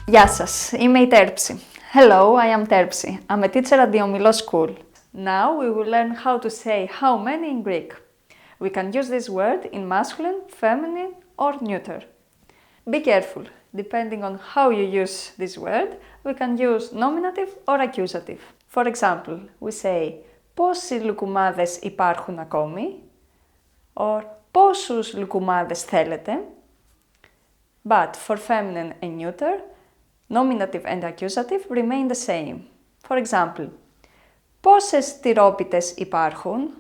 Γεια σας, είμαι η Τέρψη. Hello, I am Terpsi. I'm a teacher at the Omilo school. Now we will learn how to say how many in Greek. We can use this word in masculine, feminine or neuter. Be careful. Depending on how you use this word, we can use nominative or accusative. For example, we say πόσοι λουκουμάδες υπάρχουν ακόμη or πόσους λουκουμάδες θέλετε. But for feminine and neuter, nominative and accusative remain the same. For example, πόσες τυρόπιτες υπάρχουν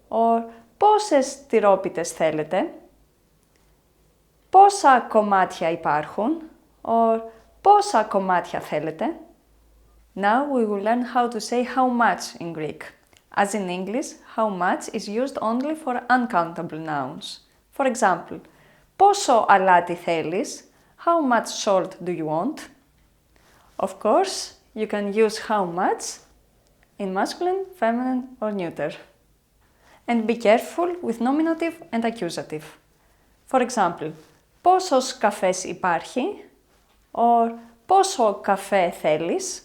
or πόσες τυρόπιτες θέλετε. Πόσα κομμάτια υπάρχουν or πόσα κομμάτια θέλετε. Now we will learn how to say how much in Greek. As in English, how much is used only for uncountable nouns. For example, πόσο αλάτι θέλεις? How much salt do you want? Of course, you can use how much in masculine, feminine or neuter. And be careful with nominative and accusative. For example, πόσος καφές υπάρχει? Or πόσο καφέ θέλεις?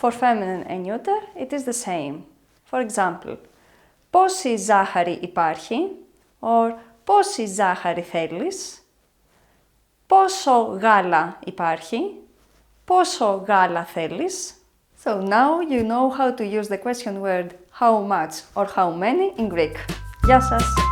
For feminine and neuter, it is the same. For example, πόση ζάχαρη υπάρχει? Or πόση ζάχαρη θέλεις? Πόσο γάλα υπάρχει? Πόσο γάλα θέλεις? So now you know how to use the question word how much or how many in Greek. Γεια σας!